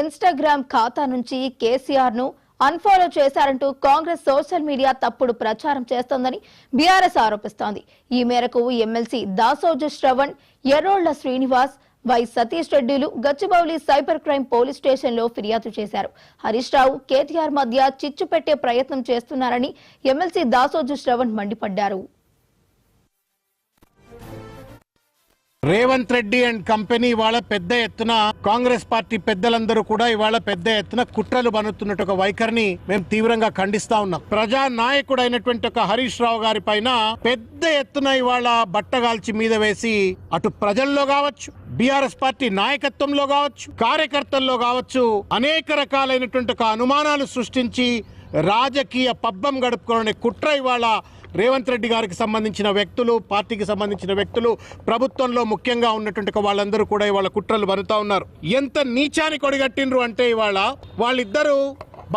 Instagram ఖాతా నుంచి కేసీఆర్ ను అన్ఫాలో చేశారంటూ కాంగ్రెస్ సోషల్ మీడియా తప్పుడు ప్రచారం చేస్తోందని బీఆర్ఎస్ ఆరోపిస్తోంది. ఈ మేరకు ఎమ్మెల్సీ దాసోజు శ్రవణ్, ఎర్రోళ్ల శ్రీనివాస్, వై సతీష్ రెడ్డిలు గచ్చిబౌలి సైబర్ క్రైమ్ పోలీస్ స్టేషన్లో ఫిర్యాదు చేశారు. హరీష్ రావు, కేటీఆర్ మధ్య చిచ్చు పెట్టే ప్రయత్నం చేస్తున్నారని ఎమ్మెల్సీ దాసోజు శ్రవణ్ మండిపడ్డారు. రేవంత్ రెడ్డి అండ్ కంపెనీ ఇవాళ పెద్ద ఎత్తున కాంగ్రెస్ పార్టీ పెద్దలందరూ కూడా ఇవాళ పెద్ద ఎత్తున కుట్రలు బనుతున్నట్టు ఒక వైఖరిని మేము తీవ్రంగా ఖండిస్తా ఉన్నాం. ప్రజా నాయకుడైనటువంటి ఒక హరీష్ రావు గారి పైన పెద్ద ఎత్తున ఇవాళ బట్టగాల్చి మీద వేసి అటు ప్రజల్లో కావచ్చు, బీఆర్ఎస్ పార్టీ నాయకత్వంలో కావచ్చు, కార్యకర్తల్లో కావచ్చు అనేక రకాలైనటువంటి ఒక అనుమానాలు సృష్టించి రాజకీయ పబ్బం గడుపుకోవాలనే కుట్ర ఇవాళ రేవంత్ రెడ్డి గారికి సంబంధించిన వ్యక్తులు, పార్టీకి సంబంధించిన వ్యక్తులు, ప్రభుత్వంలో ముఖ్యంగా ఉన్నటువంటి వాళ్ళందరూ కూడా ఇవాళ కుట్రలు బనుతా ఉన్నారు. ఎంత నీచానికి ఒడిగట్టిండ్రు అంటే ఇవాళ వాళ్ళిద్దరూ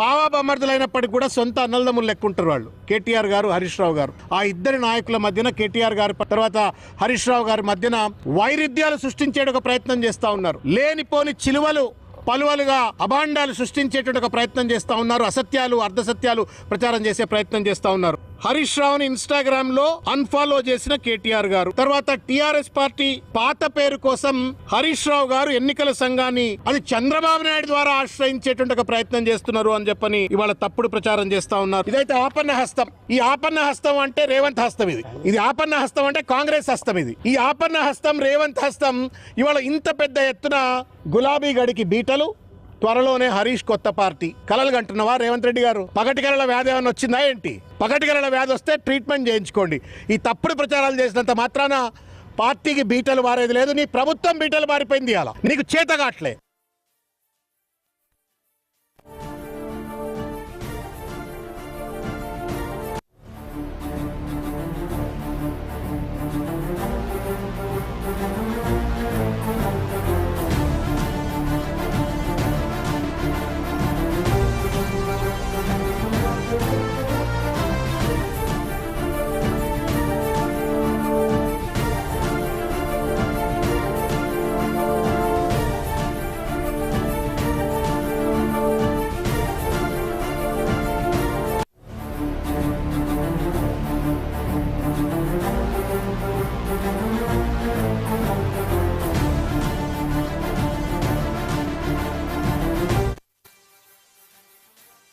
బావా బమర్దులైనప్పటికీ కూడా సొంత అన్నదమ్ములు లెక్కుంటారు వాళ్ళు, కేటీఆర్ గారు, హరీష్ రావు గారు. ఆ ఇద్దరి నాయకుల మధ్యన, కేటీఆర్ గారి తర్వాత హరీష్ రావు గారి మధ్యన వైరుధ్యాలు సృష్టించే ఒక ప్రయత్నం చేస్తా ఉన్నారు. లేనిపోని చిలువలు పలువలుగా అభాండాలు సృష్టించేటువంటి ఒక ప్రయత్నం చేస్తా ఉన్నారు. అసత్యాలు, అర్ధసత్యాలు ప్రచారం చేసే ప్రయత్నం చేస్తా ఉన్నారు. హరీష్ రావుని ఇన్స్టాగ్రామ్ లో అన్ఫాలో చేసిన కేటీఆర్ గారు, తర్వాత టీఆర్ఎస్ పార్టీ పాత పేరు కోసం హరీష్ రావు గారు ఎన్నికల సంఘాన్ని అది చంద్రబాబు నాయుడు ద్వారా ఆశ్రయించేటువంటి ఒక ప్రయత్నం చేస్తున్నారు అని చెప్పని ఇవాళ తప్పుడు ప్రచారం చేస్తా ఉన్నారు. ఇదైతే ఆపన్న హస్తం. ఈ ఆపన్న హస్తం అంటే రేవంత్ హస్తం. ఇది ఆపన్న హస్తం అంటే కాంగ్రెస్ హస్తం. ఈ ఆపన్న హస్తం, రేవంత్ హస్తం ఇవాళ ఇంత పెద్ద ఎత్తున గులాబీ గడికి బీటలు. త్వరలోనే హరీష్ కొత్త పార్టీ కలలు కంటున్నావా రేవంత్ రెడ్డి గారు? పగటికల వ్యాధి ఏమైనా వచ్చిందా ఏంటి? పగటికల వ్యాధి వస్తే ట్రీట్మెంట్ చేయించుకోండి. ఈ తప్పుడు ప్రచారాలు చేసినంత మాత్రాన పార్టీకి బీటలు మారేది లేదు. నీ ప్రభుత్వం బీటలు మారిపోయింది. అలా నీకు చేతగాట్లే.